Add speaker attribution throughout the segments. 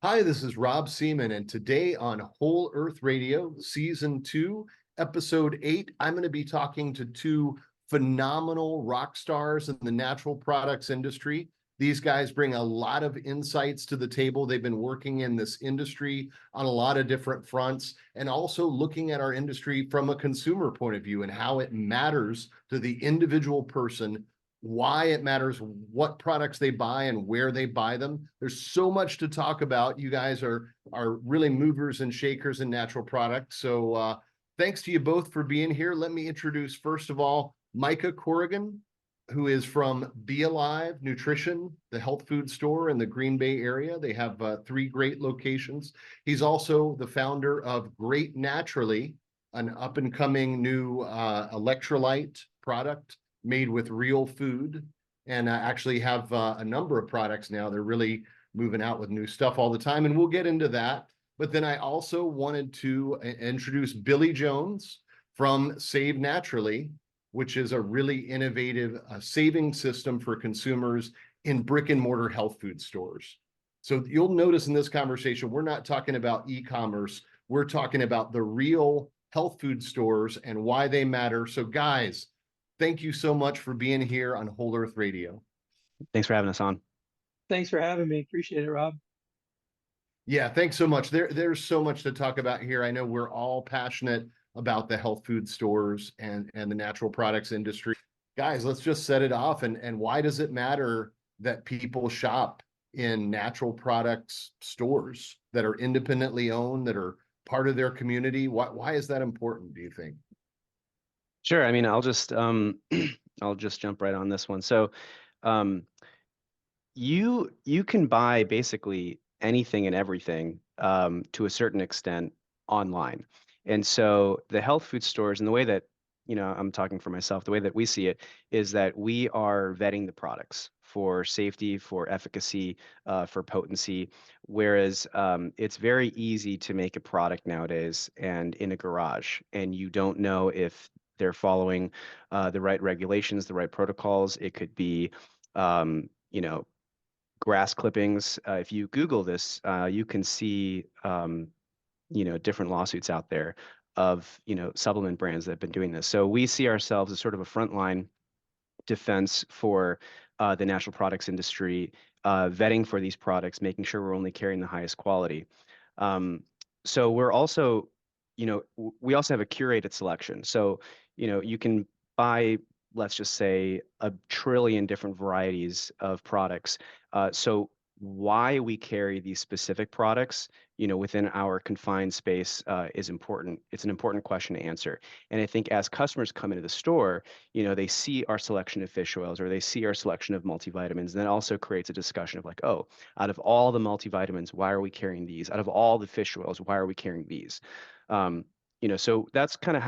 Speaker 1: Hi, this is Rob Seeman, and today on Whole Earth Radio, Season 2, Episode 8, I'm going to be talking to two phenomenal rock stars in the natural products industry. These guys bring a lot of insights to the table. They've been working in this industry on a lot of different fronts and also looking at our industry from a consumer point of view and how it matters to the individual person, why it matters, what products they buy and where they buy them. There's so much to talk about. You guys are really movers and shakers in natural products. So thanks to you both for being here. Let me introduce, first of all, Micah Corrigan, who is from BALIVE Nutrition, the health food store in the Green Bay area. They have three great locations. He's also the founder of Great Naturally, an up and coming new electrolyte product made with real food, and actually have a number of products now. They're really moving out with new stuff all the time, and we'll get into that. But then I also wanted to introduce Billy Jones from Save Naturally, which is a really innovative saving system for consumers in brick and mortar health food stores. So you'll notice in this conversation, we're not talking about e-commerce. We're talking about the real health food stores and why they matter. So guys, thank you so much for being here on Whole Earth Radio.
Speaker 2: Thanks for having us on.
Speaker 3: Thanks for having me. Appreciate it, Rob.
Speaker 1: Yeah, thanks so much. There's so much to talk about here. I know we're all passionate about the health food stores and the natural products industry. Guys, let's just set it off. And why does it matter that people shop in natural products stores that are independently owned, that are part of their community? Why is that important, do you think?
Speaker 2: Sure. I mean, I'll just I'll just jump right on this one. So, um, you can buy basically anything and everything to a certain extent online. And so the health food stores and the way that, I'm talking for myself, the way that we see it is that we are vetting the products for safety, for efficacy, for potency. Whereas it's very easy to make a product nowadays and in a garage, and you don't know if they're following the right regulations, the right protocols. It could be, grass clippings. If you Google this, you can see, different lawsuits out there of, supplement brands that have been doing this. So we see ourselves as sort of a frontline defense for the natural products industry, vetting for these products, making sure we're only carrying the highest quality. So we're also, we also have a curated selection. So, you can buy, let's just say, a trillion different varieties of products. So why we carry these specific products, within our confined space is important. It's an important question to answer. And I think as customers come into the store, they see our selection of fish oils or they see our selection of multivitamins. And that also creates a discussion of like, oh, out of all the multivitamins, why are we carrying these? Out of all the fish oils, why are we carrying these? So that's kind of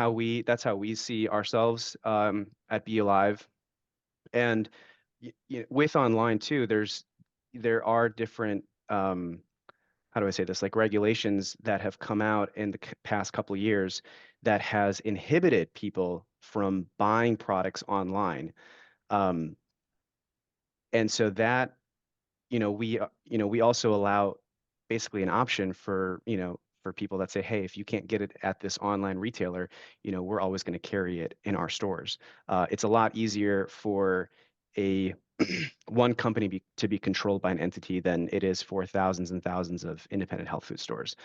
Speaker 2: that's how we see ourselves at Be Alive. And with online too, there are different how do I say this, like regulations that have come out in the past couple of years that has inhibited people from buying products online. And so that, we also allow basically an option for people that say, hey, if you can't get it at this online retailer, we're always going to carry it in our stores. It's a lot easier for a one company to be controlled by an entity than it is for thousands and thousands of independent health food stores.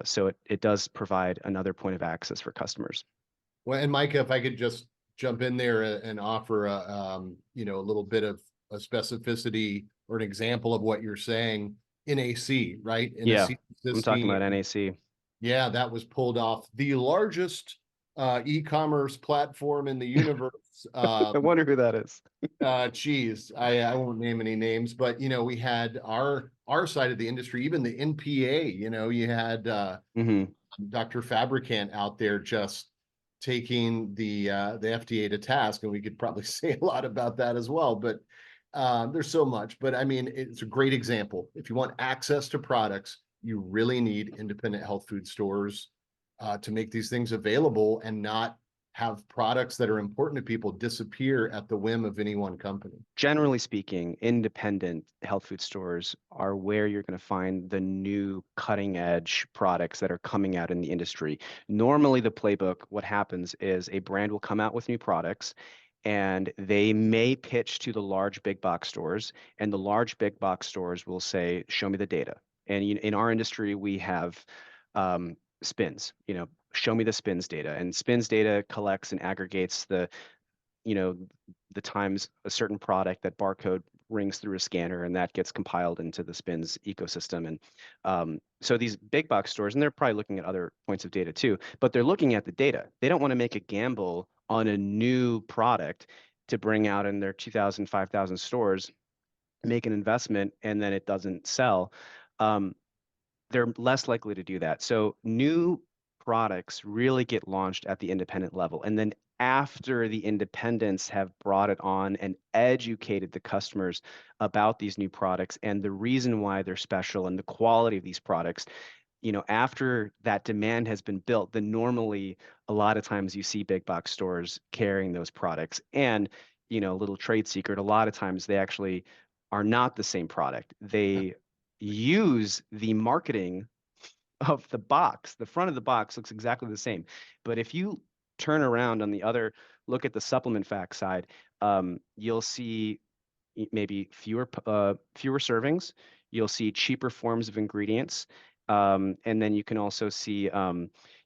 Speaker 2: So it does provide another point of access for customers.
Speaker 1: Well, and Micah, if I could just jump in there and offer a little bit of a specificity or an example of what you're saying. NAC, right?
Speaker 2: Yeah, I'm talking
Speaker 1: NAC.
Speaker 2: about NAC.
Speaker 1: Yeah, that was pulled off the largest e-commerce platform in the universe.
Speaker 2: I wonder who that is.
Speaker 1: Geez, I won't name any names, but we had our side of the industry, even the NPA. You had Dr. Fabricant out there just taking the FDA to task, and we could probably say a lot about that as well. But there's so much. But I mean, it's a great example. If you want access to products, you really need independent health food stores to make these things available and not have products that are important to people disappear at the whim of any one company?
Speaker 2: Generally speaking, independent health food stores are where you're going to find the new cutting edge products that are coming out in the industry. Normally, the playbook, what happens is a brand will come out with new products and they may pitch to the large big box stores, and the large big box stores will say, show me the data. And in our industry, we have spins, show me the spins data. And spins data collects and aggregates the times a certain product that barcode rings through a scanner, and that gets compiled into the spins ecosystem. And so these big box stores, and they're probably looking at other points of data too, but they're looking at the data. They don't want to make a gamble on a new product to bring out in their 2,000, 5,000 stores, make an investment, and then it doesn't sell. They're less likely to do that. So new products really get launched at the independent level. And then after the independents have brought it on and educated the customers about these new products and the reason why they're special and the quality of these products, after that demand has been built, then normally a lot of times you see big box stores carrying those products. And, little trade secret, a lot of times they actually are not the same product. They use the marketing of the box. The front of the box looks exactly the same. But if you turn around on the other, look at the supplement fact side, you'll see maybe fewer servings. You'll see cheaper forms of ingredients. And then you can also see,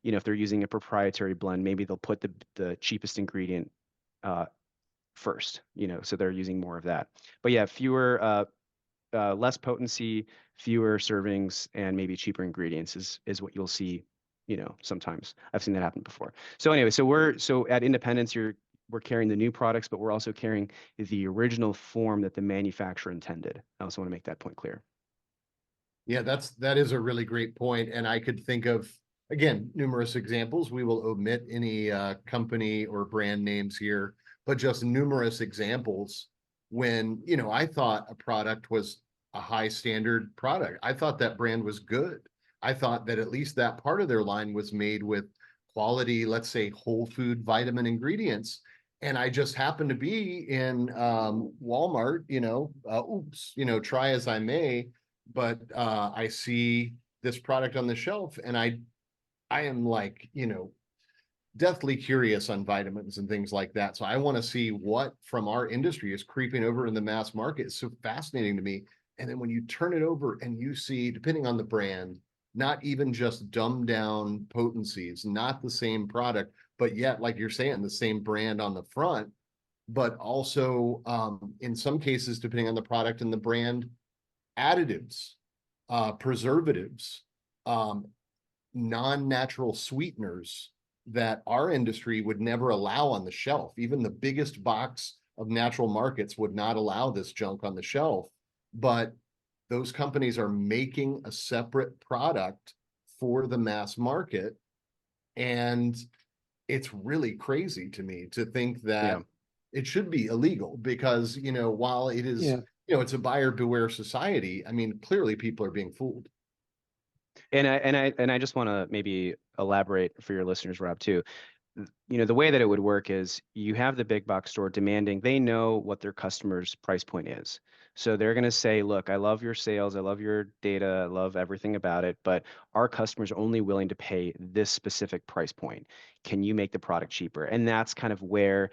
Speaker 2: if they're using a proprietary blend, maybe they'll put the cheapest ingredient first, so they're using more of that. But yeah, less potency, fewer servings, and maybe cheaper ingredients is what you'll see, sometimes. I've seen that happen before. So anyway, so at Independence, we're carrying the new products, but we're also carrying the original form that the manufacturer intended. I also want to make that point clear.
Speaker 1: Yeah, that is a really great point. And I could think of, again, numerous examples. We will omit any company or brand names here, but just numerous examples when, I thought a product was a high standard product. I thought that brand was good. I thought that at least that part of their line was made with quality, let's say, whole food vitamin ingredients. And I just happened to be in Walmart, try as I may, but I see this product on the shelf and I am like, deathly curious on vitamins and things like that. So I want to see what from our industry is creeping over in the mass market. It's so fascinating to me. And then when you turn it over and you see, depending on the brand, not even just dumbed down potencies, not the same product, but yet, like you're saying, the same brand on the front, but also in some cases, depending on the product and the brand, additives, preservatives, non-natural sweeteners that our industry would never allow on the shelf. Even the biggest box of natural markets would not allow this junk on the shelf. But those companies are making a separate product for the mass market. And it's really crazy to me to think that it should be illegal because, while it is, it's a buyer beware society. I mean, clearly people are being fooled.
Speaker 2: And I just want to maybe elaborate for your listeners, Rob, too. The way that it would work is you have the big box store demanding, they know what their customer's price point is. So they're going to say, look, I love your sales, I love your data, I love everything about it, but our customers are only willing to pay this specific price point. Can you make the product cheaper? And that's kind of where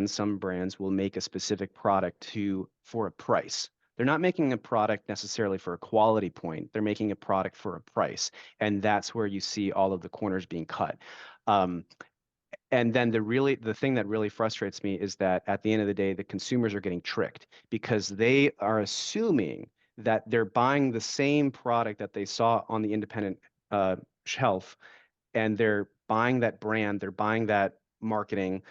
Speaker 2: some brands will make a specific product for a price. They're not making a product necessarily for a quality point. They're making a product for a price. And that's where you see all of the corners being cut. And then the thing that really frustrates me is that at the end of the day, the consumers are getting tricked because they are assuming that they're buying the same product that they saw on the independent shelf, and they're buying that brand, they're buying that marketing.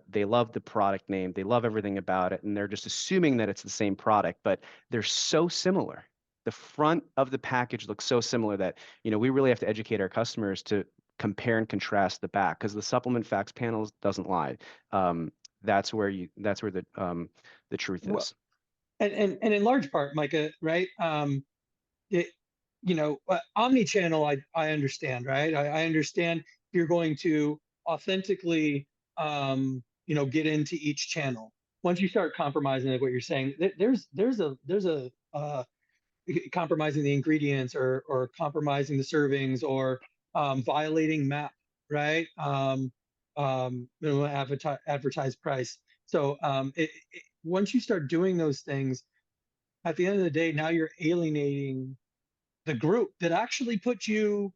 Speaker 2: They love the product name, they love everything about it, and they're just assuming that it's the same product, but they're so similar. The front of the package looks so similar that, we really have to educate our customers to compare and contrast the back, because the supplement facts panel doesn't lie. That's where the truth is.
Speaker 3: And in large part, Micah, right? Omni-channel, I understand, right? I understand you're going to authentically, get into each channel. Once you start compromising, like what you're saying, there's a compromising the ingredients, or compromising the servings, or violating MAP, right? Minimum advertised price. So once you start doing those things, at the end of the day, now you're alienating the group that actually put you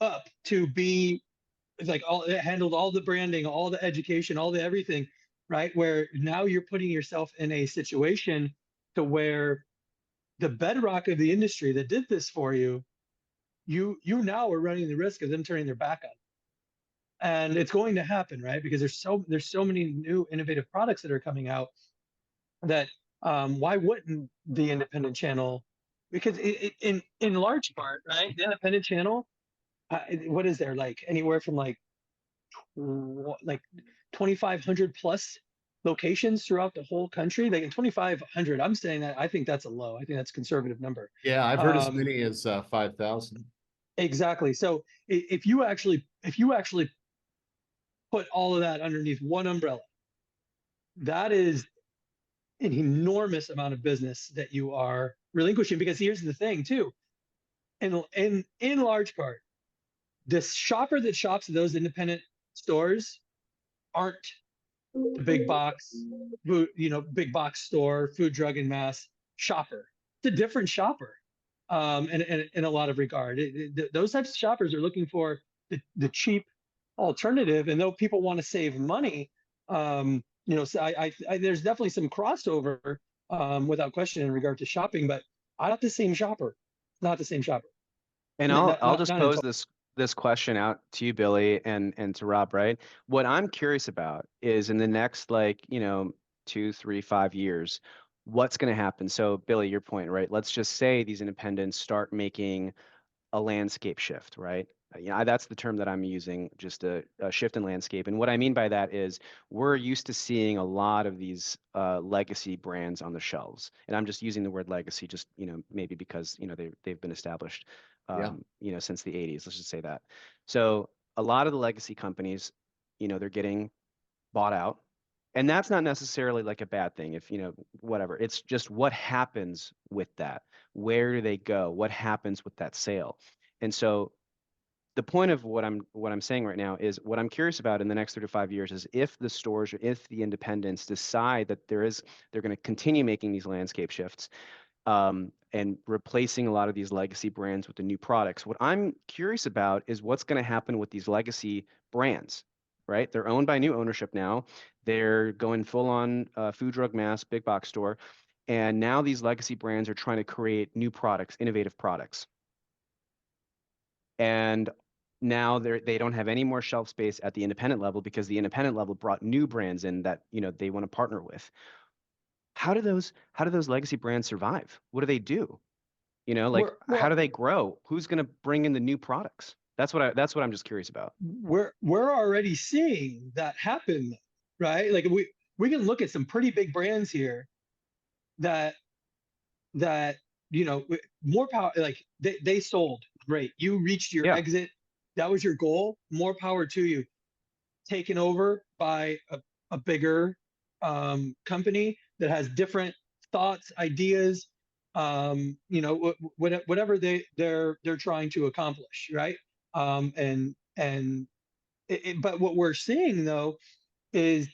Speaker 3: up to be, it's like, all it handled all the branding, all the education, all the everything, right? Where now you're putting yourself in a situation to where the bedrock of the industry that did this for you, you now are running the risk of them turning their back on. And it's going to happen, right? Because there's so many new innovative products that are coming out that, why wouldn't the independent channel? Because in large part, right, the independent channel, what is there, like anywhere from like 2,500 plus locations throughout the whole country. Like in 2,500, I'm saying that I think that's a low. I think that's a conservative number.
Speaker 1: Yeah, I've heard as many as 5,000.
Speaker 3: Exactly. So if you actually put all of that underneath one umbrella, that is an enormous amount of business that you are relinquishing. Because here's the thing too, in large part, the shopper that shops at those independent stores aren't the big box store, food, drug, and mass shopper. It's a different shopper, in a lot of regard. Those types of shoppers are looking for the cheap alternative, and though people want to save money, so there's definitely some crossover, without question, in regard to shopping, but not the same shopper. Not the same shopper.
Speaker 2: And I'll just pose this question out to you, Billy, and to Rob, right? What I'm curious about is, in the next, 2, 3, 5 years, what's going to happen? So Billy, your point, right? Let's just say these independents start making a landscape shift, right? That's the term that I'm using, just a shift in landscape. And what I mean by that is, we're used to seeing a lot of these legacy brands on the shelves. And I'm just using the word legacy, just, maybe because, they've been established, since the 80s, let's just say that. So a lot of the legacy companies, they're getting bought out. And that's not necessarily like a bad thing, if, whatever. It's just what happens with that. Where do they go? What happens with that sale? And so the point of what I'm saying right now is, what I'm curious about in the next 3 to 5 years is, if the stores, or if the independents decide that they're going to continue making these landscape shifts, and replacing a lot of these legacy brands with the new products. What I'm curious about is what's going to happen with these legacy brands, right? They're owned by new ownership now. They're going full on food, drug, mass, big box store. And now these legacy brands are trying to create new products, innovative products. And now they don't have any more shelf space at the independent level, because the independent level brought new brands in that, they want to partner with. How do those legacy brands survive? What do they do? How do they grow? Who's going to bring in the new products? That's what I'm just curious about.
Speaker 3: We're already seeing that happen, right? Like we can look at some pretty big brands here that more power. Like they sold, great. You reached your exit. That was your goal. More power to you. Taken over by a bigger company that has different thoughts, ideas, whatever they're trying to accomplish, right? But what we're seeing though is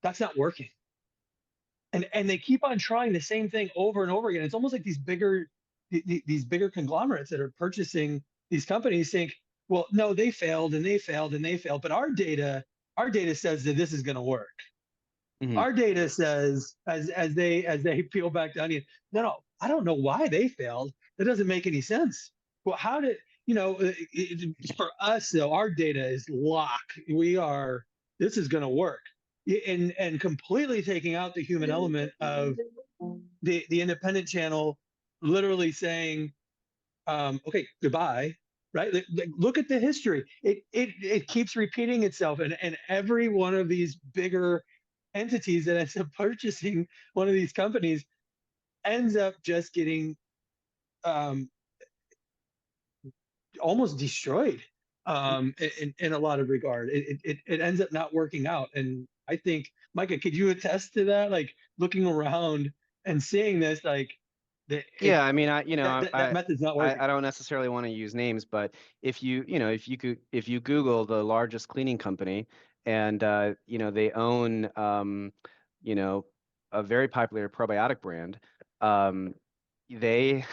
Speaker 3: that's not working, and they keep on trying the same thing over and over again. It's almost like these bigger conglomerates that are purchasing these companies think, well, no, they failed and they failed and they failed, but our data says that this is going to work. Mm-hmm. Our data says, as they peel back the onion, no, I don't know why they failed. That doesn't make any sense. Well, how did for us though, our data is lock. This is going to work, and completely taking out the human element of the independent channel, literally saying, okay, goodbye. Right? Look at the history. It keeps repeating itself, and every one of these bigger entities that ends up purchasing one of these companies ends up just getting almost destroyed. in a lot of regard. It ends up not working out. And I think, Micah, could you attest to that? Like looking around and seeing this, like
Speaker 2: Yeah, I mean,
Speaker 3: that method's not working.
Speaker 2: I don't necessarily want to use names, but if if you Google the largest cleaning company and they own you know, a very popular probiotic brand, they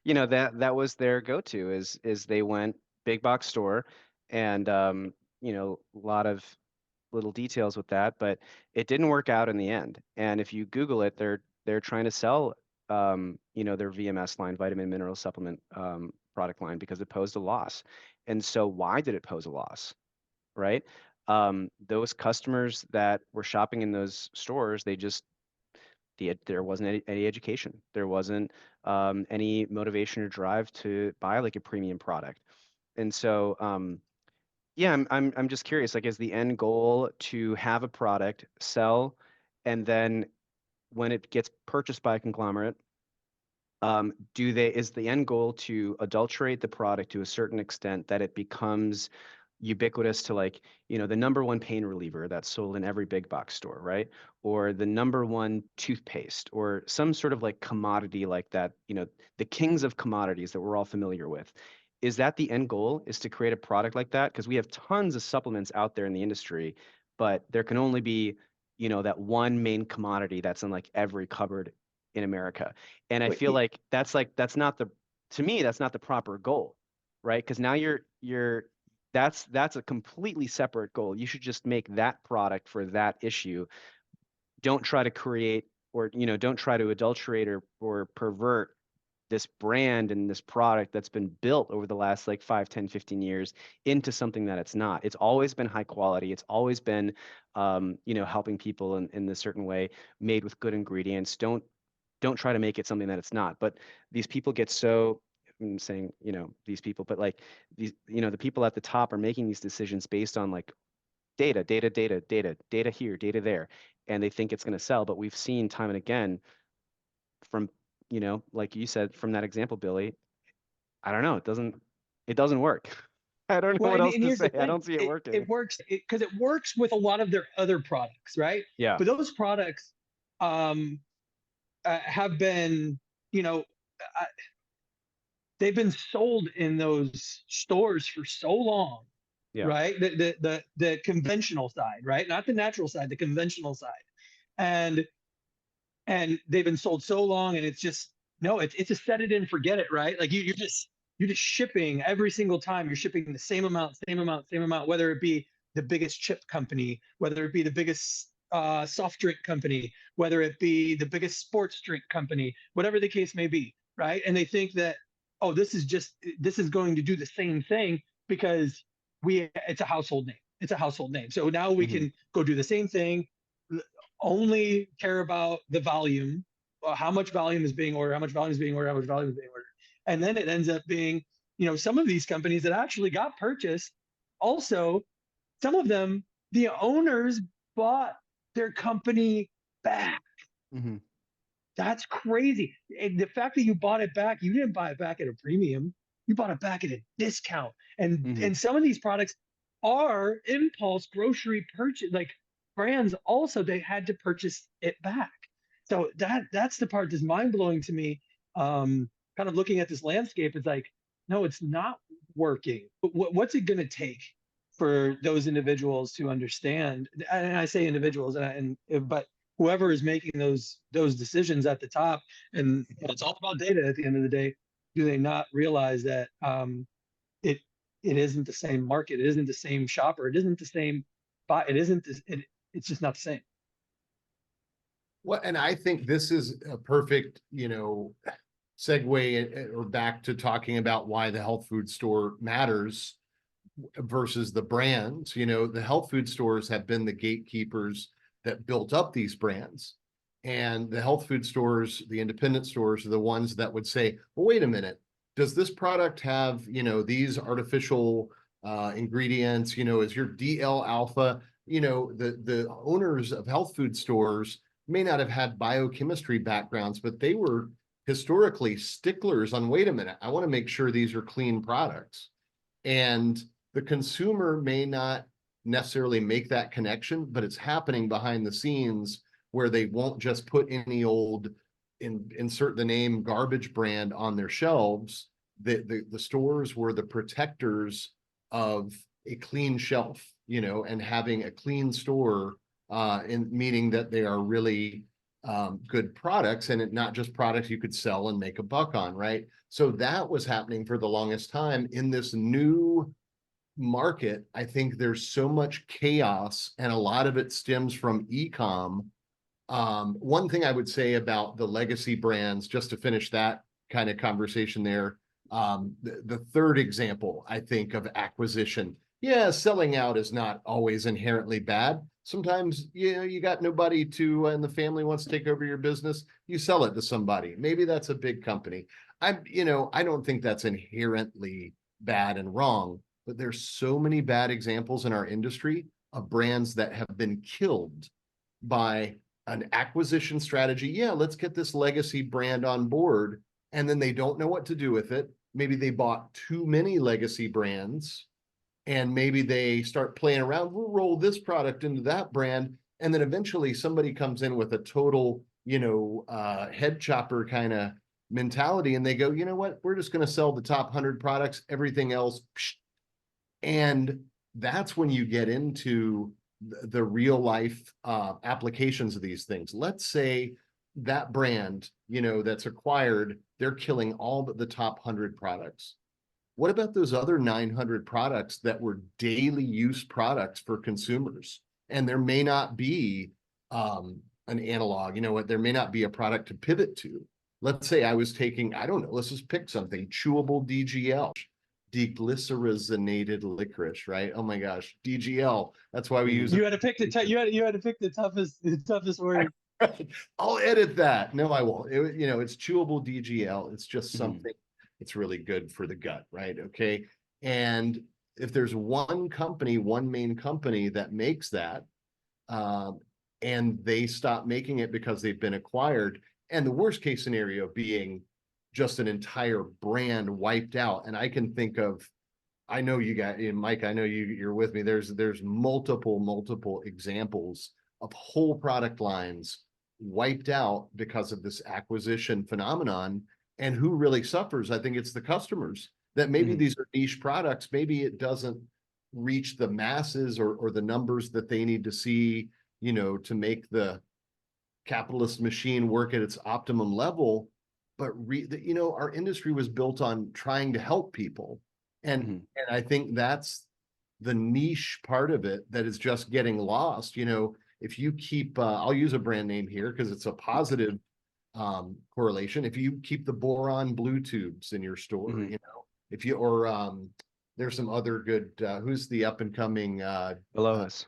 Speaker 2: that was their go-to is they went big box store and a lot of little details with that, but it didn't work out in the end. And if you Google it, they're trying to sell their VMS line, vitamin mineral supplement product line, because it posed a loss. And so why did it pose a loss? Right? Those customers that were shopping in those stores, there wasn't any education. There wasn't any motivation or drive to buy like a premium product. And so yeah, I'm just curious, like, is the end goal to have a product sell, and then when it gets purchased by a conglomerate, is the end goal to adulterate the product to a certain extent that it becomes ubiquitous to, like, the number one pain reliever that's sold in every big box store, right? Or the number one toothpaste, or some sort of like commodity like that, the kings of commodities that we're all familiar with. Is that the end goal, is to create a product like that? Because we have tons of supplements out there in the industry, but there can only be, that one main commodity that's in like every cupboard in America. And I feel like that's not to me, that's not the proper goal, right? Because now that's a completely separate goal. You should just make that product for that issue. Don't try to create, or don't try to adulterate or pervert this brand and this product that's been built over the last like 5, 10, 15 years into something that it's not. It's always been high quality. It's always been helping people in this certain way, made with good ingredients. Don't try to make it something that it's not. But these people get so, I'm saying, these people, but like these, the people at the top are making these decisions based on like data here, data there, and they think it's going to sell. But we've seen time and again from, like you said, from that example, Billy, I don't know, it doesn't work. I don't know
Speaker 3: Well,
Speaker 2: what else
Speaker 3: and
Speaker 2: to
Speaker 3: here's
Speaker 2: say.
Speaker 3: the
Speaker 2: I
Speaker 3: thing.
Speaker 2: don't see it working.
Speaker 3: It works because it works with a lot of their other products, right?
Speaker 2: Yeah.
Speaker 3: But those products have been, uh, they've been sold in those stores for so long,
Speaker 2: Yeah.
Speaker 3: right? The conventional side, right? Not the natural side, the conventional side. And they've been sold so long, and it's just, no, it's a set it and forget it, right? Like you're just shipping every single time. You're shipping the same amount, whether it be the biggest chip company, whether it be the biggest soft drink company, whether it be the biggest sports drink company, whatever the case may be, right? And they think that, oh, this is going to do the same thing because it's a household name. It's a household name. So now we can go do the same thing, only care about the volume, how much volume is being ordered, how much volume is being ordered, how much volume is being ordered. And then it ends up being, some of these companies that actually got purchased, also, some of them, the owners bought their company back.
Speaker 2: Mm-hmm.
Speaker 3: That's crazy. And the fact that you bought it back, you didn't buy it back at a premium. You bought it back at a discount. And some of these products are impulse grocery purchase, like brands also, they had to purchase it back. So that's the part that's mind blowing to me. Kind of looking at this landscape, it's like, no, it's not working. But what's it going to take for those individuals to understand? And I say individuals, but whoever is making those decisions at the top, and it's all about data at the end of the day, do they not realize that it isn't the same market, it isn't the same shopper, it isn't the same buy, it's just not the same.
Speaker 1: Well, and I think this is a perfect, segue or back to talking about why the health food store matters versus the brands. The health food stores have been the gatekeepers that built up these brands. And the health food stores, the independent stores, are the ones that would say, well, wait a minute, does this product have, these artificial ingredients? Is your DL alpha? The owners of health food stores may not have had biochemistry backgrounds, but they were historically sticklers on, wait a minute, I want to make sure these are clean products. And the consumer may not necessarily make that connection, but it's happening behind the scenes where they won't just put any old insert the name garbage brand on their shelves. The stores were the protectors of a clean shelf, you know, and having a clean store, in meaning that they are really good products, and not just products you could sell and make a buck on, right? So that was happening for the longest time. In this new market, I think there's so much chaos, and a lot of it stems from e-com. One thing I would say about the legacy brands, just to finish that kind of conversation there, the third example, I think, of acquisition. Yeah, selling out is not always inherently bad. Sometimes, you know, you got nobody to, and the family wants to take over your business, you sell it to somebody. Maybe that's a big company. I don't think that's inherently bad and wrong, but there's so many bad examples in our industry of brands that have been killed by an acquisition strategy. Yeah, let's get this legacy brand on board. And then they don't know what to do with it. Maybe they bought too many legacy brands, and maybe they start playing around. We'll roll this product into that brand. And then eventually somebody comes in with a total, head chopper kind of mentality. And they go, you know what? We're just going to sell the top 100 products, everything else. Psh. And that's when you get into the real life applications of these things. Let's say that brand, that's acquired, they're killing all but the top 100 products. What about those other 900 products that were daily use products for consumers? And there may not be an analog, there may not be a product to pivot to. Let's say I was taking, I don't know, let's just pick something, chewable DGL, deglycerinated licorice, right? Oh my gosh, DGL. That's why we use
Speaker 3: You had to pick you had to pick the toughest word.
Speaker 1: I'll edit that. No, I won't. It's chewable DGL. It's just something it's really good for the gut, right? Okay. And if there's one main company that makes that, and they stop making it because they've been acquired, and the worst case scenario being just an entire brand wiped out. And I can think of, I know you got, Mike, I know you're with me. There's multiple examples of whole product lines wiped out because of this acquisition phenomenon. And who really suffers? I think it's the customers. That maybe these are niche products. Maybe it doesn't reach the masses or the numbers that they need to see, to make the capitalist machine work at its optimum level. But our industry was built on trying to help people. And I think that's the niche part of it that is just getting lost. If you keep, I'll use a brand name here because it's a positive correlation. If you keep the boron blue tubes in your store, if you, or there's some other good, who's the up and coming,
Speaker 2: Alois.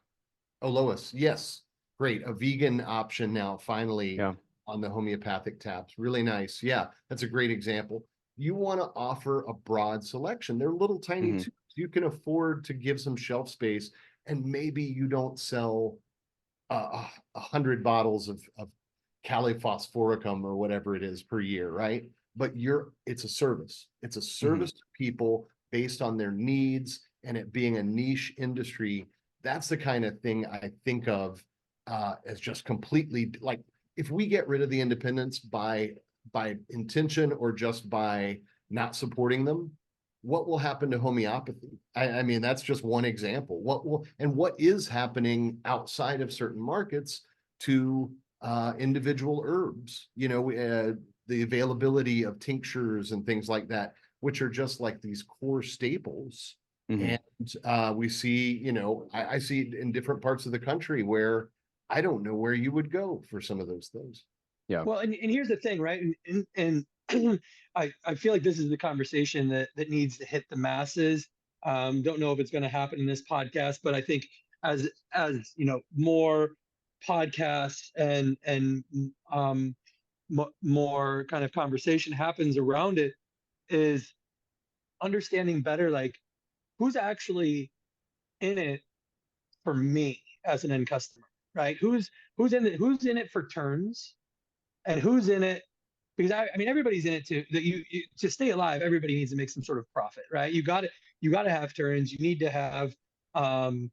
Speaker 1: Alois. Yes. Great. A vegan option now, finally, on the homeopathic taps. Really nice. Yeah. That's a great example. You want to offer a broad selection. They're little tiny tubes. You can afford to give some shelf space, and maybe you don't sell 100 bottles of caliphosphoricum or whatever it is per year, right? But it's a service. It's a service to people based on their needs, and it being a niche industry. That's the kind of thing I think of as just completely, like, if we get rid of the independents by intention or just by not supporting them, what will happen to homeopathy? I mean, that's just one example. What is happening outside of certain markets to individual herbs? The availability of tinctures and things like that, which are just like these core staples. And we see, I see it in different parts of the country where I don't know where you would go for some of those things.
Speaker 2: Yeah.
Speaker 3: Well, and here's the thing, right? And I feel like this is the conversation that needs to hit the masses. Don't know if it's going to happen in this podcast, but I think as more podcasts and more kind of conversation happens around it, is understanding better, like, who's actually in it for me as an end customer, right? Who's in it for turns, and who's in it because I mean everybody's in it to stay alive. Everybody needs to make some sort of profit, right? You got you got to have turns. You need to have, turns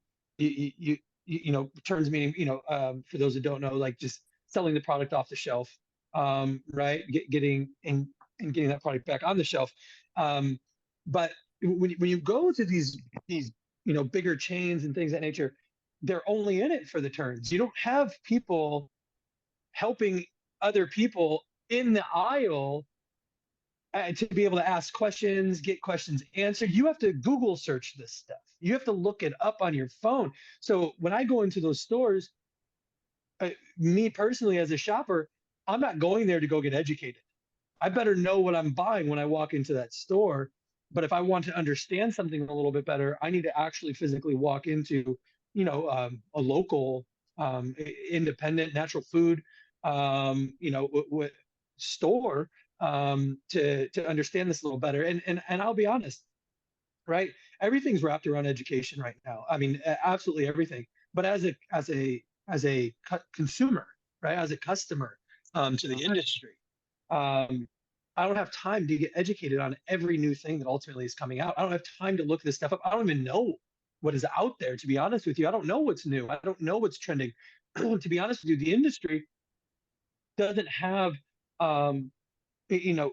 Speaker 3: meaning, for those that don't know, like just selling the product off the shelf, right? Getting and getting that product back on the shelf. But when you go to these bigger chains and things of that nature, they're only in it for the turns. You don't have people helping other people in the aisle to be able to ask questions, get questions answered. You have to Google search this stuff. You have to look it up on your phone. So when I go into those stores, me personally as a shopper, I'm not going there to go get educated. I better know what I'm buying when I walk into that store. But if I want to understand something a little bit better, I need to actually physically walk into, a local, independent natural food, store, to understand this a little better. And I'll be honest, right? Everything's wrapped around education right now. I mean, absolutely everything. But as a consumer, right, as a customer, to the industry, I don't have time to get educated on every new thing that ultimately is coming out. I don't have time to look this stuff up. I don't even know what is out there, to be honest with you. I don't know what's new. I don't know what's trending. To be honest with you, the industry doesn't have, um, you know,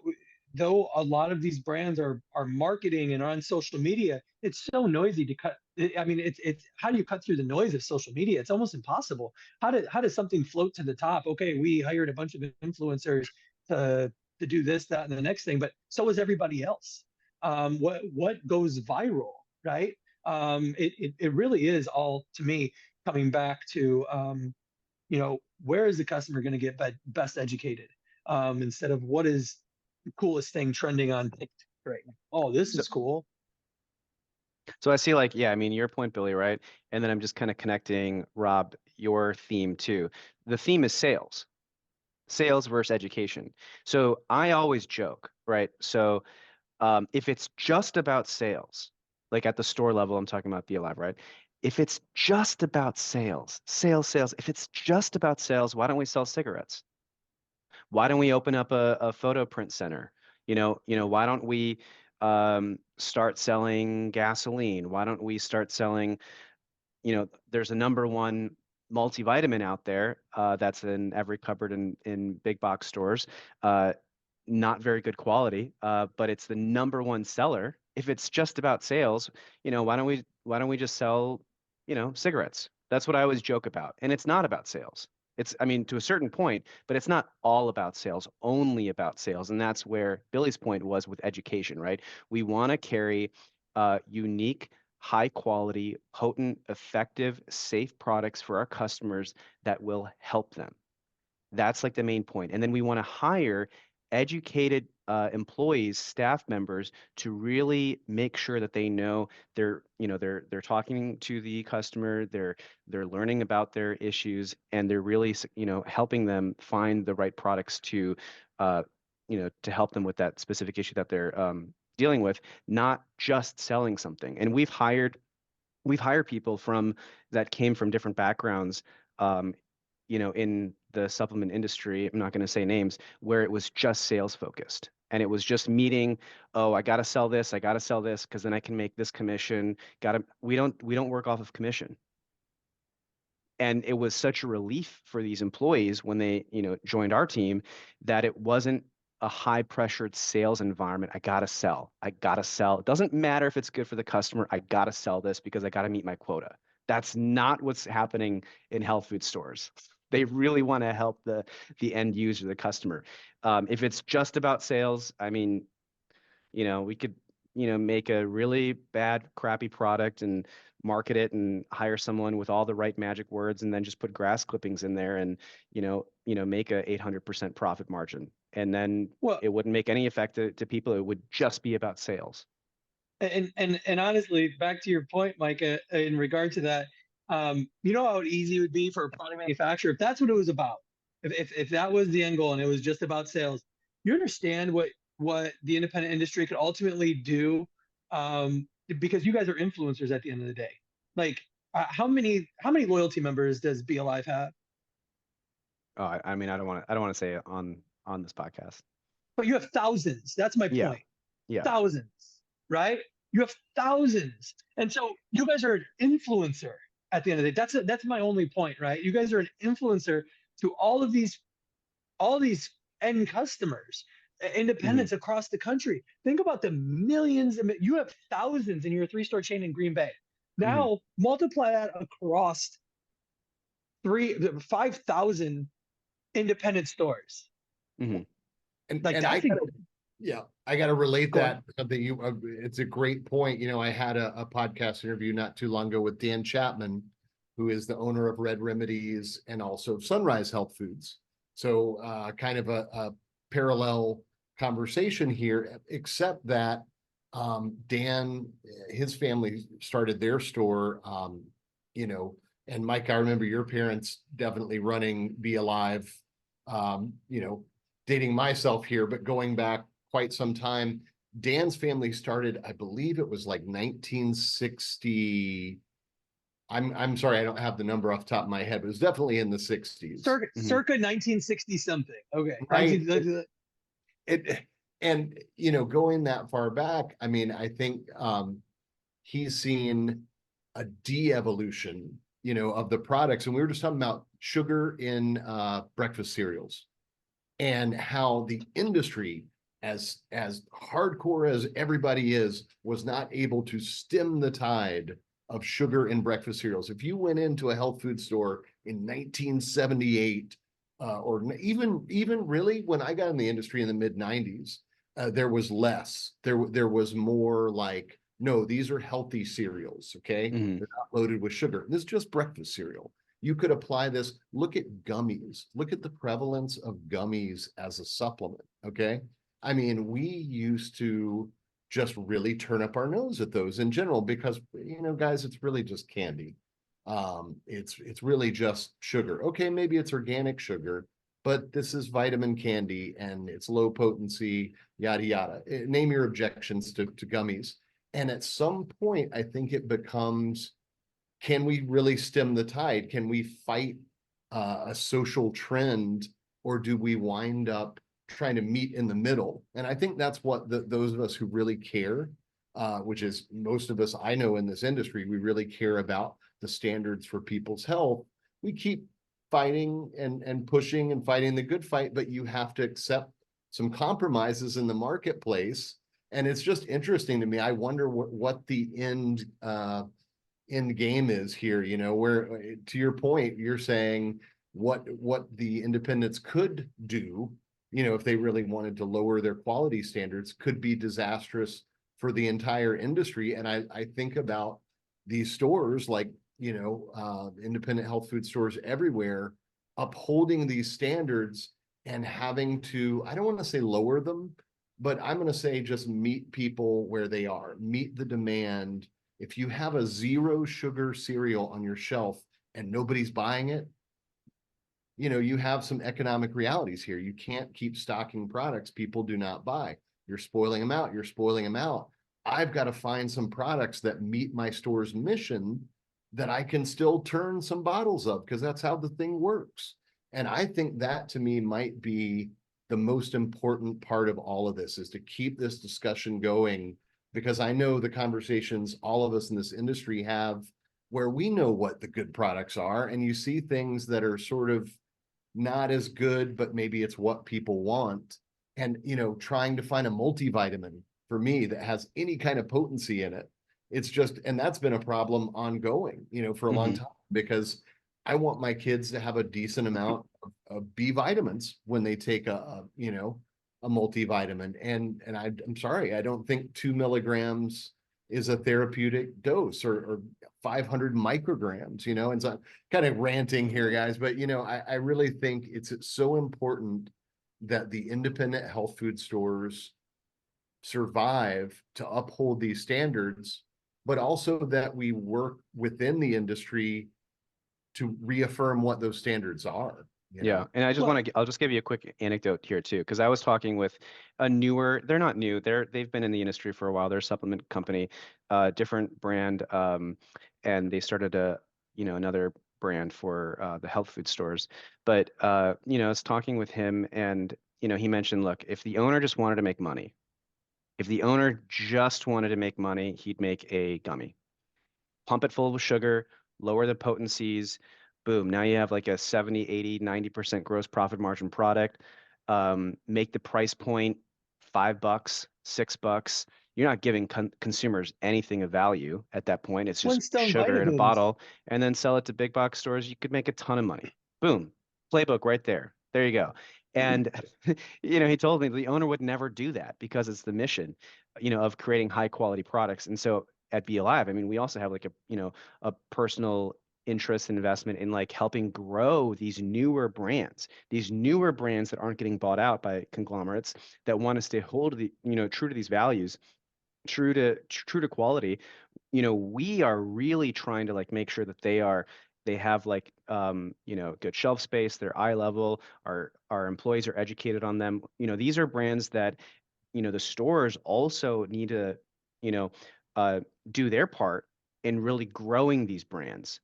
Speaker 3: though a lot of these brands are marketing and are on social media, it's so noisy to cut. I mean, it's how do you cut through the noise of social media? It's almost impossible. How does something float to the top? Okay, we hired a bunch of influencers to do this, that, and the next thing, but so is everybody else. What goes viral, right? It really is all, to me, coming back to, where is the customer going to get best educated, instead of what is the coolest thing trending on TikTok right now. Oh, this
Speaker 2: So,
Speaker 3: is cool.
Speaker 2: so I see like, yeah, I mean, your point, Billy, right? And then I'm just kind of connecting, Rob, your theme too. The theme is sales versus education. So I always joke, right? So if it's just about sales, like at the store level, I'm talking about BALIVE, right? If it's just about sales, if it's just about sales, why don't we sell cigarettes? Why don't we open up a photo print center? Why don't we start selling gasoline? Why don't we start selling, there's a number one multivitamin out there that's in every cupboard in big box stores. Not very good quality, but it's the number one seller. If it's just about sales, why don't we just sell, cigarettes? That's what I always joke about. And it's not about sales. I mean, to a certain point, but it's not all about sales, only about sales. And that's where Billy's point was with education, right? We want to carry unique, high quality, potent, effective, safe products for our customers that will help them. That's like the main point. And then we want to hire educated employees, staff members to really make sure that they know they're talking to the customer, they're learning about their issues, and they're really helping them find the right products to help them with that specific issue that they're dealing with, not just selling something. And we've hired people that came from different backgrounds, in the supplement industry. I'm not going to say names, where it was just sales focused. And it was just meeting, oh, I got to sell this, because then I can make this commission. We don't work off of commission. And it was such a relief for these employees when they, joined our team, that it wasn't a high pressured sales environment. I got to sell. It doesn't matter if it's good for the customer. I got to sell this because I got to meet my quota. That's not what's happening in health food stores. They really want to help the end user, the customer. If it's just about sales, I mean, we could, make a really bad, crappy product and market it and hire someone with all the right magic words and then just put grass clippings in there and, make a 800% profit margin. And then
Speaker 3: Well,
Speaker 2: it wouldn't make any effect to people. It would just be about sales.
Speaker 3: and honestly, back to your point, Micah, in regard to that, you know how easy it would be for a product manufacturer if that's what it was about. If that was the end goal and it was just about sales, you understand what the independent industry could ultimately do, because you guys are influencers at the end of the day. Like, how many loyalty members does BeAlive have?
Speaker 2: Oh, I mean, I don't want to say it on this podcast.
Speaker 3: But you have thousands. That's my
Speaker 2: Yeah.
Speaker 3: point.
Speaker 2: Yeah.
Speaker 3: Thousands, right? You have thousands. And so you guys are an influencer at the end of the day. That's my only point, right? You guys are an influencer to all these end customers, independents across the country. Think about the millions. You have thousands in your 3-store chain in Green Bay. Now multiply that across 5,000 independent stores.
Speaker 1: And
Speaker 3: Like
Speaker 1: and
Speaker 3: that's
Speaker 1: I gotta relate
Speaker 3: Go
Speaker 1: that to something it's a great point. You know, I had a podcast interview not too long ago with Dan Chapman, who is the owner of Red Remedies and also Sunrise Health Foods. So kind of a parallel conversation here, except that Dan, his family started their store, you know, and Mike, I remember your parents definitely running BALIVE, you know, dating myself here, but going back quite some time. Dan's family started, I believe it was like 1960. I'm sorry, I don't have the number off the top of my head, but it was definitely in the 60s.
Speaker 3: circa 1960 something. Okay.
Speaker 1: Right. And you know, going that far back, I mean, I think he's seen a de-evolution, you know, of the products. And we were just talking about sugar in breakfast cereals and how the industry, as hardcore as everybody is, was not able to stem the tide of sugar in breakfast cereals. If you went into a health food store in 1978, or even really when I got in the industry in the mid 90s, there was less. There was more like, no, these are healthy cereals. Okay, they're not loaded with sugar. This is just breakfast cereal. You could apply this. Look at gummies. Look at the prevalence of gummies as a supplement. Okay, I mean, we used to just really turn up our nose at those in general because, you know, guys, it's really just candy. It's really just sugar. Okay, maybe it's organic sugar, but this is vitamin candy and it's low potency, yada yada. Name your objections to gummies. And at some point, I think it becomes, can we really stem the tide? Can we fight a social trend, or do we wind up trying to meet in the middle? And I think that's what those of us who really care, which is most of us I know in this industry, we really care about the standards for people's health. We keep fighting and pushing and fighting the good fight, but you have to accept some compromises in the marketplace. And it's just interesting to me. I wonder what the end game is here, you know, where, to your point, you're saying what the independents could do, you know, if they really wanted to lower their quality standards, could be disastrous for the entire industry. And I think about these stores like, you know, independent health food stores everywhere, upholding these standards and having to, I don't want to say lower them, but I'm going to say just meet people where they are, meet the demand. If you have a 0 sugar cereal on your shelf and nobody's buying it, you know, you have some economic realities here. You can't keep stocking products people do not buy. You're spoiling them out. You're spoiling them out. I've got to find some products that meet my store's mission that I can still turn some bottles of, because that's how the thing works. And I think that to me might be the most important part of all of this, is to keep this discussion going, because I know the conversations all of us in this industry have where we know what the good products are, and you see things that are sort of not as good, but maybe it's what people want. And, you know, trying to find a multivitamin for me that has any kind of potency in it. It's just, and that's been a problem ongoing, you know, for a long time, because I want my kids to have a decent amount of B vitamins when they take you know, a multivitamin. And I'm sorry, I don't think 2 milligrams is a therapeutic dose, or 500 micrograms, you know. And so I'm kind of ranting here, guys, but you know, I really think it's so important that the independent health food stores survive to uphold these standards, but also that we work within the industry to reaffirm what those standards are.
Speaker 2: Yeah, and I just want to, I'll just give you a quick anecdote here too, because I was talking with a newer, they're not new, they've been in the industry for a while. They're a supplement company, different brand, and they started another brand for the health food stores. But you know, I was talking with him, and you know, he mentioned, look, if the owner just wanted to make money, If the owner just wanted to make money, he'd make a gummy. Pump it full of sugar, lower the potencies, boom. Now you have like a 70, 80, 90% gross profit margin product. Make the price point $5, $6. You're not giving consumers anything of value at that point. It's just
Speaker 3: Flintstone
Speaker 2: sugar in a
Speaker 3: vitamins.
Speaker 2: bottle, and then sell it to big box stores. You could make a ton of money. Boom. Playbook right there. There you go. And he told me the owner would never do that because it's the mission, of creating high quality products. And so at BALIVE, I mean, we also have like a personal interest and investment in like helping grow these newer brands that aren't getting bought out by conglomerates, that want to stay hold of the, true to these values, true to quality. We are really trying to like make sure that they have like good shelf space, they're eye level, our employees are educated on them. These are brands that the stores also need to do their part in really growing these brands.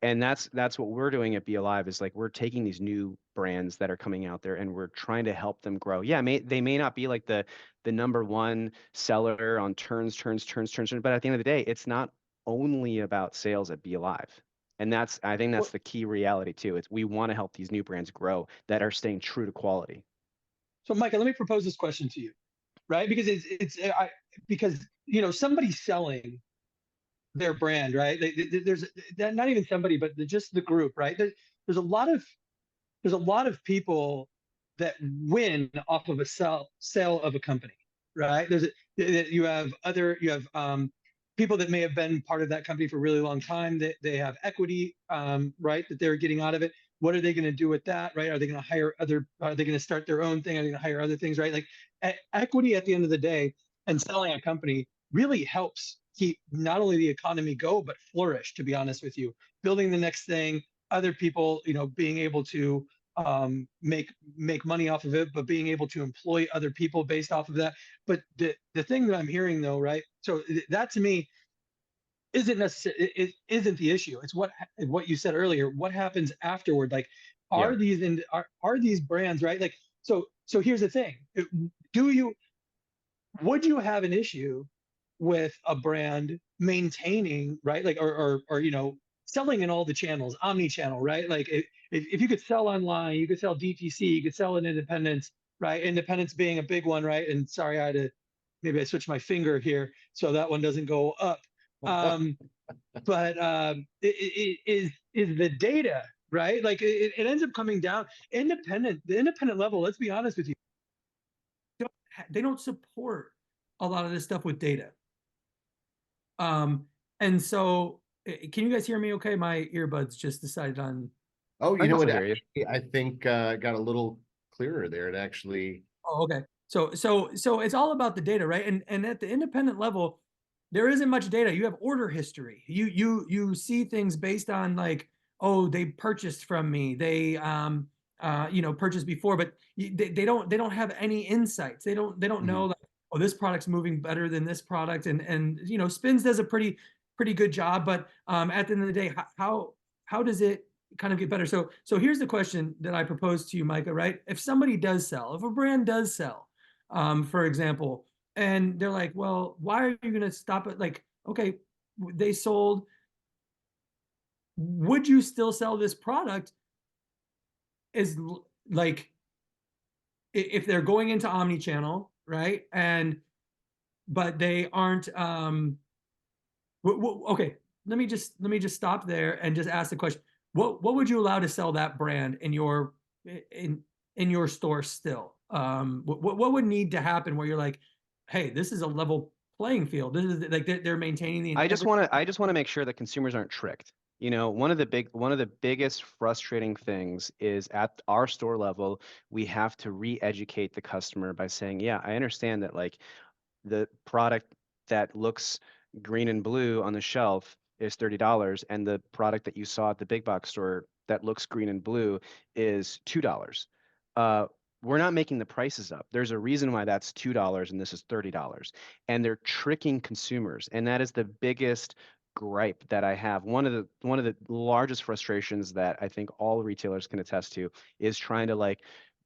Speaker 2: And that's what we're doing at BALIVE, is like we're taking these new brands that are coming out there and we're trying to help them grow. Yeah, they may not be like the number one seller on turns, but at the end of the day, it's not only about sales at BALIVE. And I think that's the key reality too. It's we want to help these new brands grow that are staying true to quality.
Speaker 3: So Micah, let me propose this question to you, right? Because because somebody selling their brand, right? There's not even somebody, but just the group, right? There's a lot of people that win off of a sale of a company, right? You have people that may have been part of that company for a really long time, that they have equity, right, that they're getting out of it. What are they going to do with that, right? Are they going to hire are they going to start their own thing? Are they going to hire other things, right? Like equity at the end of the day, and selling a company really helps keep not only the economy go, but flourish, to be honest with you. Building the next thing, other people, being able to make money off of it, but being able to employ other people based off of that. But the thing that I'm hearing though, right? So that to me isn't necessarily, it isn't the issue. It's what you said earlier. What happens afterward? Like,
Speaker 2: Yeah.
Speaker 3: are these brands, right? Like, so here's the thing. Would you have an issue with a brand maintaining, right? Like, or selling in all the channels, omni-channel, right? Like if you could sell online, you could sell DTC, you could sell in independence, right? Independence being a big one, right? And sorry, maybe I switched my finger here so that one doesn't go up. But is the data, right? Like it ends up coming down. The independent level, let's be honest with you, they don't support a lot of this stuff with data. And so can you guys hear me okay? My earbuds just decided on.
Speaker 1: Oh, you know what?
Speaker 2: hear you.
Speaker 1: Actually, I think got a little clearer there. It actually.
Speaker 3: Oh, okay. So it's all about the data, right? And at the independent level, there isn't much data. You have order history. You see things based on like, oh, they purchased from me. They purchased before, but they don't have any insights. They don't know like, oh, this product's moving better than this product, and Spins does a pretty good job. But at the end of the day, how does it kind of get better? So here's the question that I propose to you, Micah, right? If somebody does sell, if a brand does sell, for example, and they're like, well, why are you going to stop it? Like, okay, they sold. Would you still sell this product? Is like, if they're going into omni-channel, right? But they aren't, okay, let me just stop there and just ask the question. What would you allow to sell that brand in your store still? What would need to happen where you're like, hey, this is a level playing field. This is like they're maintaining the
Speaker 2: I just
Speaker 3: integrity.
Speaker 2: want to make sure that consumers aren't tricked. One of the biggest frustrating things is at our store level, we have to re-educate the customer by saying, yeah, I understand that like the product that looks green and blue on the shelf is $30, and the product that you saw at the big box store that looks green and blue is $2. We're not making the prices up. There's a reason why that's $2 and this is $30. And they're tricking consumers. And that is the biggest gripe that I have. One of the largest frustrations that I think all retailers can attest to is trying to like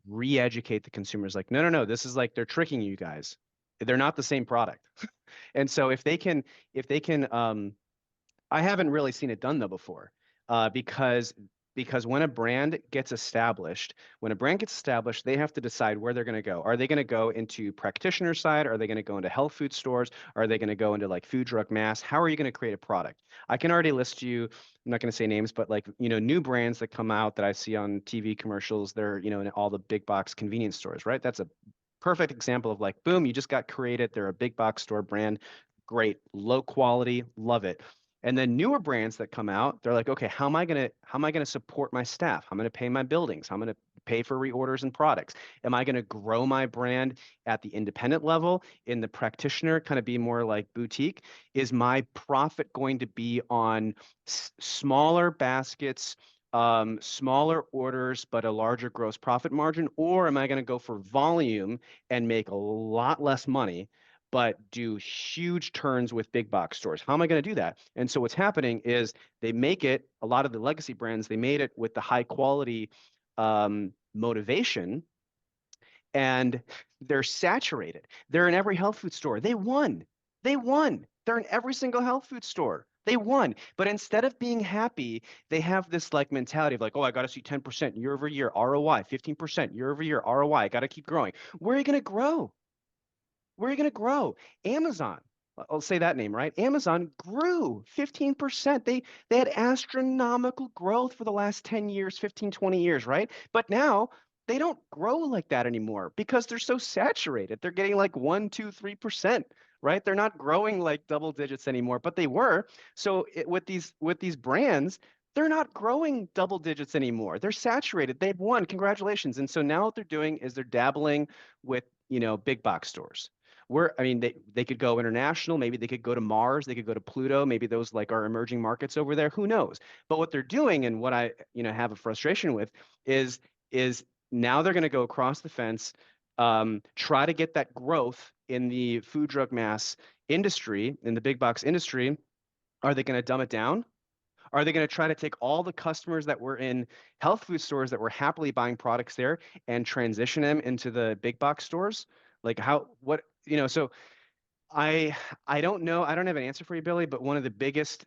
Speaker 2: re-educate the consumers. Like, no, this is like they're tricking you guys. They're not the same product. And so if they can, I haven't really seen it done though before, because when a brand gets established, they have to decide where they're going to go. Are they going to go into practitioner side? Are they going to go into health food stores? Are they going to go into like food, drug, mass? How are you going to create a product? I can already list you, I'm not going to say names, but like, new brands that come out that I see on TV commercials, they're, in all the big box convenience stores, right? That's a perfect example of like, boom, you just got created. They're a big box store brand. Great, low quality, love it. And then newer brands that come out, they're like, okay, how am I gonna support my staff? How am I gonna pay my buildings? How am I gonna pay for reorders and products? Am I gonna grow my brand at the independent level, in the practitioner, kind of be more like boutique? Is my profit going to be on smaller baskets, smaller orders, but a larger gross profit margin? Or am I gonna go for volume and make a lot less money, but do huge turns with big box stores? How am I going to do that? And so what's happening is they make it, a lot of the legacy brands, they made it with the high quality motivation, and they're saturated. They're in every health food store. They won. They won. They're in every single health food store. They won. But instead of being happy, they have this like mentality of like, oh, I got to see 10% year over year ROI, 15% year over year ROI. I got to keep growing. Where are you going to grow? Where are you going to grow? Amazon, I'll say that name, right? Amazon grew 15%. They had astronomical growth for the last 10 years, 15, 20 years, right? But now they don't grow like that anymore because they're so saturated. They're getting like 1, 2, 3%, right? They're not growing like double digits anymore, but they were. So with these brands, they're not growing double digits anymore. They're saturated. They've won. Congratulations. And so now what they're doing is they're dabbling with, big box stores. I mean, they could go international. Maybe they could go to Mars. They could go to Pluto. Maybe those like are emerging markets over there. Who knows? But what they're doing, and what I have a frustration with, is now they're going to go across the fence, try to get that growth in the food, drug, mass industry, in the big box industry. Are they going to dumb it down? Are they going to try to take all the customers that were in health food stores that were happily buying products there and transition them into the big box stores? Like so I don't know. I don't have an answer for you, Billy, but one of the biggest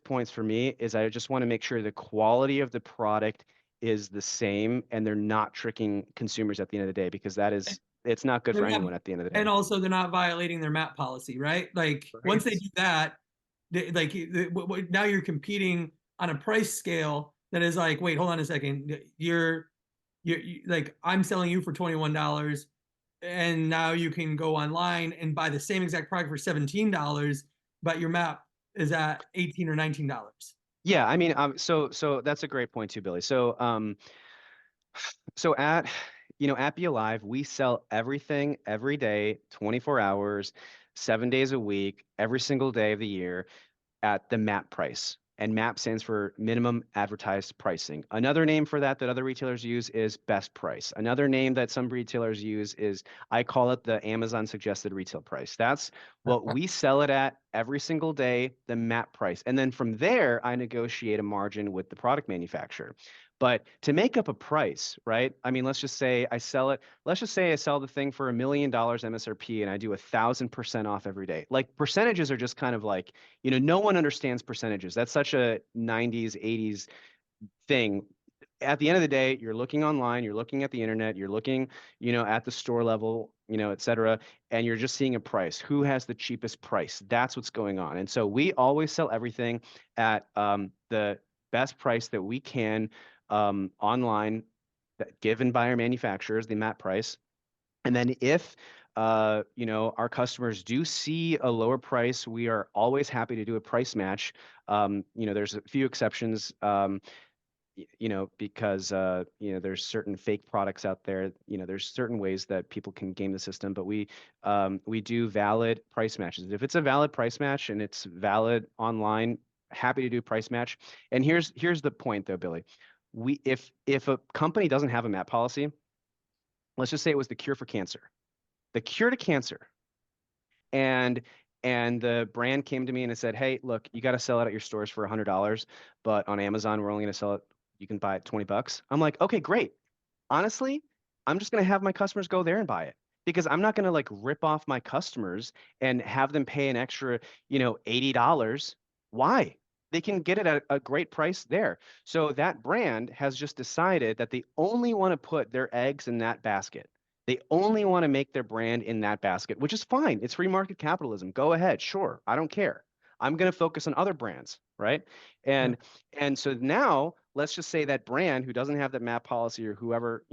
Speaker 2: points for me is I just want to make sure the quality of the product is the same and they're not tricking consumers at the end of the day, because it's not good for anyone at the end of the day.
Speaker 4: And also they're not violating their MAP policy, right? Like once they do that, now you're competing on a price scale that is like, wait, hold on a second. You're like, I'm selling you for $21, and now you can go online and buy the same exact product for $17, but your MAP is at $18 or $19.
Speaker 2: Yeah, I mean, so that's a great point too, Billy. So at BALIVE, we sell everything every day, 24 hours, 7 days a week, every single day of the year, at the MAP price. And MAP stands for minimum advertised pricing. Another name for that other retailers use is best price. Another name that some retailers use is, I call it the Amazon suggested retail price. That's what we sell it at every single day, the MAP price. And then from there, I negotiate a margin with the product manufacturer. But to make up a price, right? I mean, let's just say I sell the thing for $1 million MSRP and I do 1,000% off every day. Like, percentages are just kind of like, no one understands percentages. That's such a 90s, 80s thing. At the end of the day, you're looking online, you're looking at the internet, you're looking, at the store level, et cetera, and you're just seeing a price. Who has the cheapest price? That's what's going on. And so we always sell everything at the best price that we can online, given by our manufacturers, the MAP price. And then if our customers do see a lower price, we are always happy to do a price match. There's a few exceptions, because there's certain fake products out there. There's certain ways that people can game the system, but we do valid price matches. If it's a valid price match and it's valid online, happy to do price match. And here's the point though, Billy. If a company doesn't have a MAP policy, let's just say it was the cure for cancer, the cure to cancer, and the brand came to me and it said, hey, look, you got to sell it at your stores for $100, but on Amazon, we're only going to sell it, you can buy it $20. I'm like, okay, great. Honestly, I'm just going to have my customers go there and buy it, because I'm not going to like rip off my customers and have them pay an extra, $80. Why? They can get it at a great price there. So that brand has just decided that they only want to put their eggs in that basket. They only want to make their brand in that basket, which is fine. It's free market capitalism. Go ahead. Sure. I don't care. I'm going to focus on other brands, right? And so now let's just say that brand who doesn't have that MAP policy or whoever,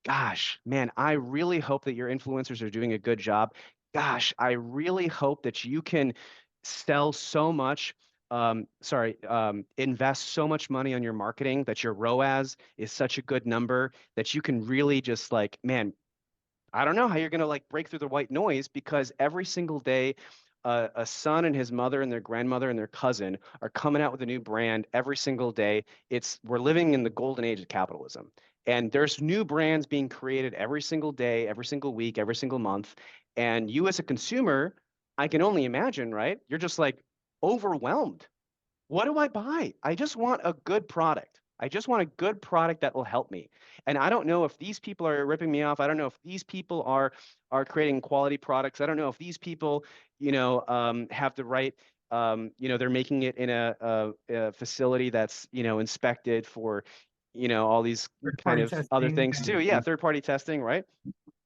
Speaker 2: gosh, man, I really hope that your influencers are doing a good job. Gosh, I really hope that you can sell so much, invest so much money on your marketing that your ROAS is such a good number that you can really just like, man, I don't know how you're going to like break through the white noise, because every single day, a son and his mother and their grandmother and their cousin are coming out with a new brand every single day. We're living in the golden age of capitalism, and there's new brands being created every single day, every single week, every single month. And you as a consumer, I can only imagine, right? You're just like overwhelmed. What do I buy? I just want a good product. I just want a good product that will help me. And I don't know if these people are ripping me off. I don't know if these people are creating quality products. I don't know if these people, have the right, they're making it in a facility that's, inspected for, all these kind of other things too. Yeah, third-party testing, right?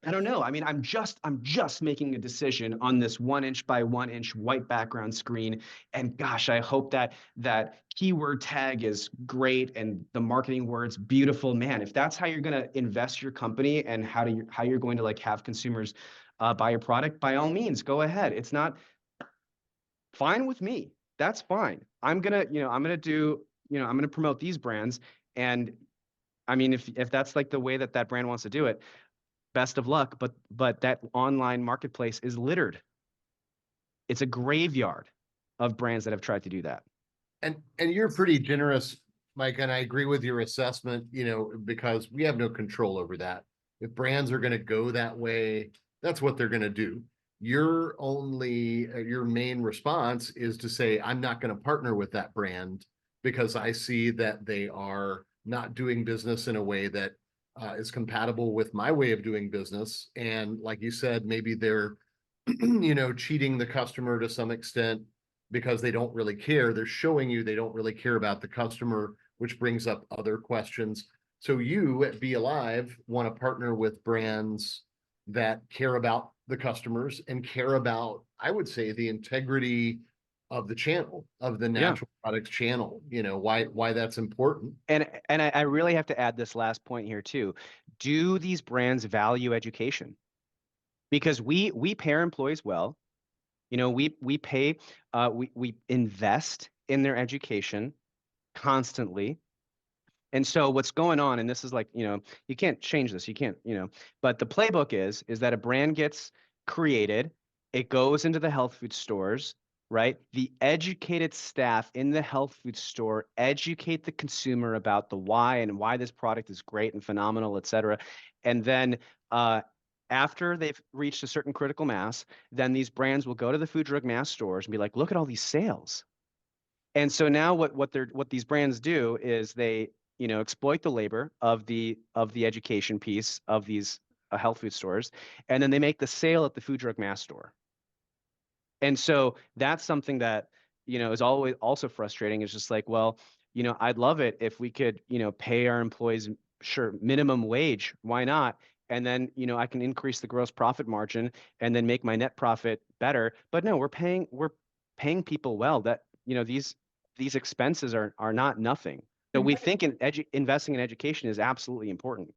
Speaker 2: I don't know. I mean, I'm just making a decision on this 1" by 1" white background screen. And gosh, I hope that keyword tag is great and the marketing words beautiful. Man, if that's how you're going to invest your company and how you're going to like have consumers buy your product, by all means, go ahead. It's not fine with me. That's fine. I'm going to promote these brands. And I mean, if that's like the way that brand wants to do it, best of luck, but that online marketplace is littered. It's a graveyard of brands that have tried to do that.
Speaker 1: And you're pretty generous, Mike, and I agree with your assessment, because we have no control over that. If brands are going to go that way, that's what they're going to do. Your main response is to say, I'm not going to partner with that brand because I see that they are not doing business in a way that is compatible with my way of doing business. And like you said, maybe they're, cheating the customer to some extent because they don't really care. They're showing you they don't really care about the customer, which brings up other questions. So you at BALIVE want to partner with brands that care about the customers and care about, I would say, the integrity of the channel, of the natural products channel, why that's important.
Speaker 2: And I really have to add this last point here too. Do these brands value education? Because we pay our employees well. We pay, we invest in their education constantly. And so what's going on, and this is like, you can't change this. You can't, but the playbook is that a brand gets created, it goes into the health food stores, right? The educated staff in the health food store educate the consumer about the why and why this product is great and phenomenal, et cetera. And then after they've reached a certain critical mass, then these brands will go to the food, drug, mass stores and be like, look at all these sales. And so now what these brands do is they, exploit the labor of the education piece of these health food stores, and then they make the sale at the food, drug, mass store. And so that's something that, is always also frustrating. It's just like, well, I'd love it if we could, pay our employees, sure, minimum wage. Why not? And then, I can increase the gross profit margin and then make my net profit better. But no, we're paying people well. That, these expenses are not nothing. So we think investing in education is absolutely important.